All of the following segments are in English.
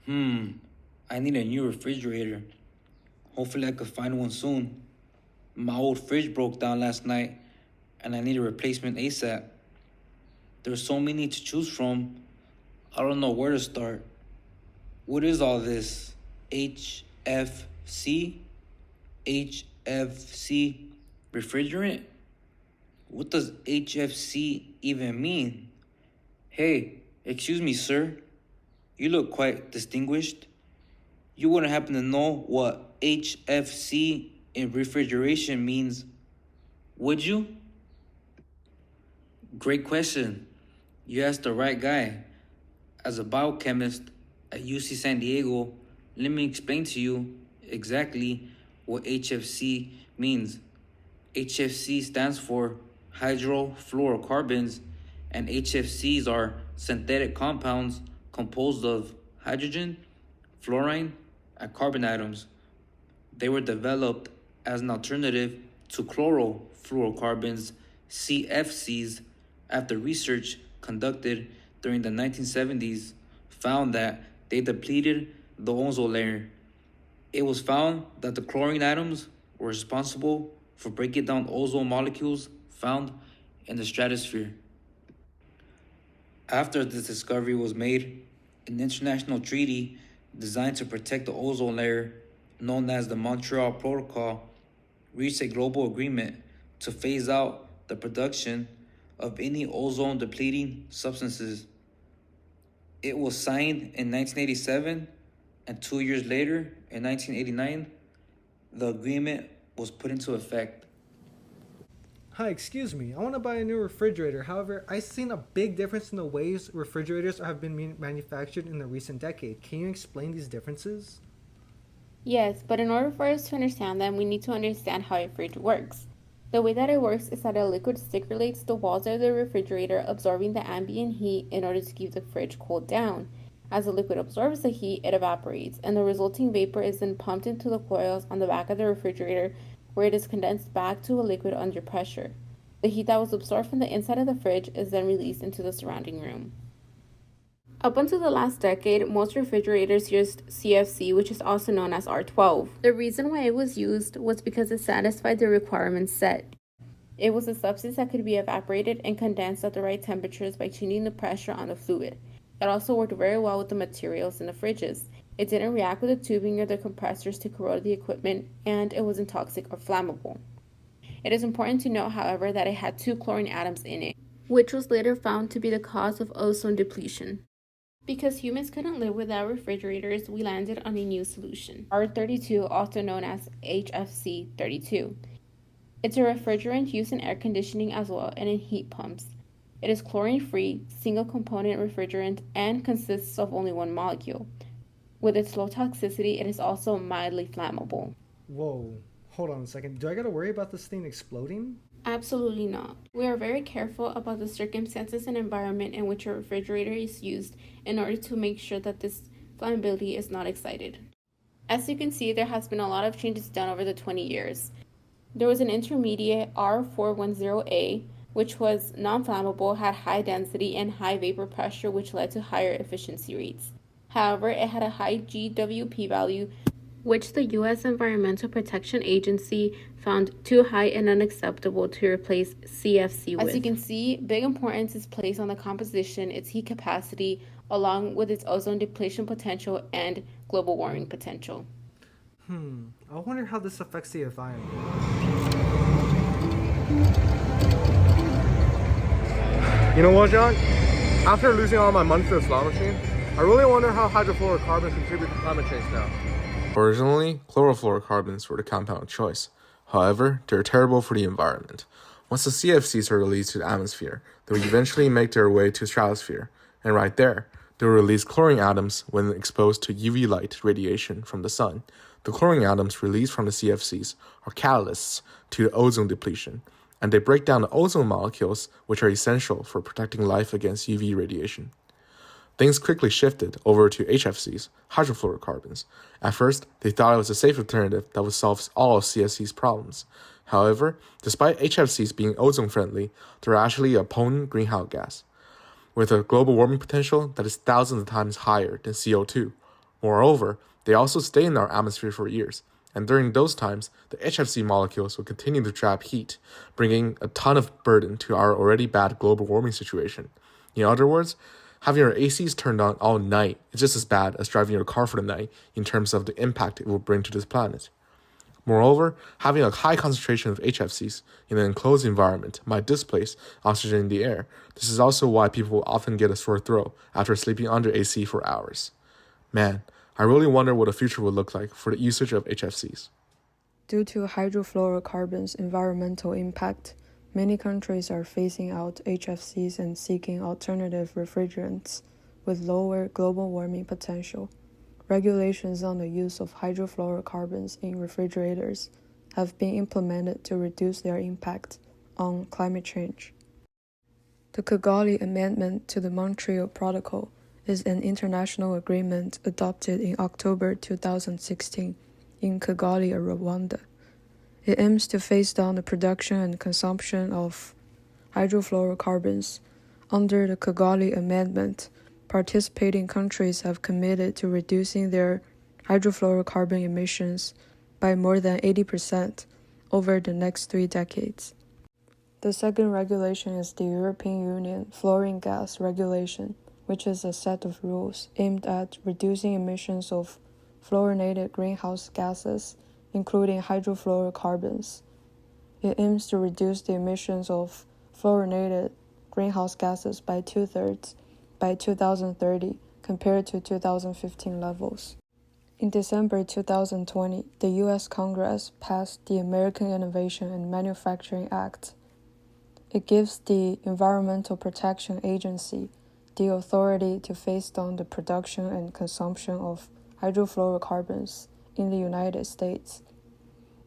I need a new refrigerator. Hopefully I could find one soon. My old fridge broke down last night and I need a replacement ASAP. There's so many to choose from. I don't know where to start. What is all this? HFC? HFC refrigerant? What does HFC even mean? Hey, excuse me, sir. You look quite distinguished. You wouldn't happen to know what HFC in refrigeration means, would you? Great question. You asked the right guy. As a biochemist at UC San Diego, let me explain to you exactly what HFC means. HFC stands for hydrofluorocarbons, and HFCs are synthetic compounds composed of hydrogen, fluorine, and carbon atoms. They were developed as an alternative to chlorofluorocarbons, CFCs, after research conducted during the 1970s found that they depleted the ozone layer. It was found that the chlorine atoms were responsible for breaking down ozone molecules found in the stratosphere. After this discovery was made, an international treaty designed to protect the ozone layer, known as the Montreal Protocol, reached a global agreement to phase out the production of any ozone depleting substances. It was signed in 1987, and 2 years later, in 1989, the agreement was put into effect. Hi, excuse me. I want to buy a new refrigerator. However, I've seen a big difference in the ways refrigerators have been manufactured in the recent decade. Can you explain these differences? Yes, but in order for us to understand them, we need to understand how a fridge works. The way that it works is that a liquid circulates the walls of the refrigerator, absorbing the ambient heat in order to keep the fridge cooled down. As the liquid absorbs the heat, it evaporates, and the resulting vapor is then pumped into the coils on the back of the refrigerator, where it is condensed back to a liquid under pressure. The heat that was absorbed from the inside of the fridge is then released into the surrounding room. Up until the last decade, most refrigerators used CFC, which is also known as R12. The reason why it was used was because it satisfied the requirements set. It was a substance that could be evaporated and condensed at the right temperatures by changing the pressure on the fluid. It also worked very well with the materials in the fridges. It didn't react with the tubing or the compressors to corrode the equipment, and it wasn't toxic or flammable. It is important to note, however, that it had 2 chlorine atoms in it, which was later found to be the cause of ozone depletion. Because humans couldn't live without refrigerators, we landed on a new solution, R32, also known as HFC 32. It's a refrigerant used in air conditioning as well and in heat pumps. It is chlorine-free, single-component refrigerant, and consists of only one molecule. With its low toxicity, it is also mildly flammable. Whoa, hold on a second. Do I gotta worry about this thing exploding? Absolutely not. We are very careful about the circumstances and environment in which a refrigerator is used in order to make sure that this flammability is not excited. As you can see, there has been a lot of changes done over the 20 years. There was an intermediate R410A, which was non-flammable, had high density and high vapor pressure, which led to higher efficiency rates. However, it had a high GWP value, which the U.S. Environmental Protection Agency found too high and unacceptable to replace CFC with. As you can see, big importance is placed on the composition, its heat capacity, along with its ozone depletion potential and global warming potential. I wonder how this affects the environment. You know what, John? After losing all my money to the slot machine, I really wonder how hydrofluorocarbons contribute to climate change now. Originally, chlorofluorocarbons were the compound of choice. However, they're terrible for the environment. Once the CFCs are released to the atmosphere, they will eventually make their way to the stratosphere, and right there, they will release chlorine atoms when exposed to UV light radiation from the sun. The chlorine atoms released from the CFCs are catalysts to the ozone depletion, and they break down the ozone molecules, which are essential for protecting life against UV radiation. Things quickly shifted over to HFCs, hydrofluorocarbons. At first, they thought it was a safe alternative that would solve all of CFC's problems. However, despite HFCs being ozone-friendly, they're actually a potent greenhouse gas, with a global warming potential that is thousands of times higher than CO2, Moreover, they also stay in our atmosphere for years, and during those times, the HFC molecules will continue to trap heat, bringing a ton of burden to our already bad global warming situation. In other words, having our ACs turned on all night is just as bad as driving your car for the night in terms of the impact it will bring to this planet. Moreover, having a high concentration of HFCs in an enclosed environment might displace oxygen in the air. This is also why people will often get a sore throat after sleeping under AC for hours. Man, I really wonder what the future will look like for the usage of HFCs. Due to hydrofluorocarbons' environmental impact, many countries are phasing out HFCs and seeking alternative refrigerants with lower global warming potential. Regulations on the use of hydrofluorocarbons in refrigerators have been implemented to reduce their impact on climate change. The Kigali Amendment to the Montreal Protocol is an international agreement adopted in October 2016 in Kigali, Rwanda. It aims to phase down the production and consumption of hydrofluorocarbons. Under the Kigali Amendment, participating countries have committed to reducing their hydrofluorocarbon emissions by more than 80% over the next 3 decades. The second regulation is the European Union Fluorine Gas Regulation, which is a set of rules aimed at reducing emissions of fluorinated greenhouse gases, including hydrofluorocarbons. It aims to reduce the emissions of fluorinated greenhouse gases by 2/3 by 2030 compared to 2015 levels. In December 2020, the U.S. Congress passed the American Innovation and Manufacturing Act. It gives the Environmental Protection Agency the authority to phase down the production and consumption of hydrofluorocarbons in the United States.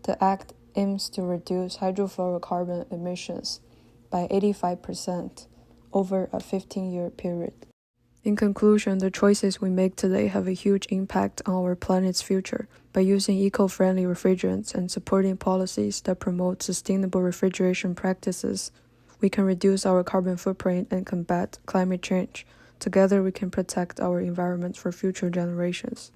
The act aims to reduce hydrofluorocarbon emissions by 85% over a 15-year period. In conclusion, the choices we make today have a huge impact on our planet's future. By using eco-friendly refrigerants and supporting policies that promote sustainable refrigeration practices, we can reduce our carbon footprint and combat climate change. Together, we can protect our environment for future generations.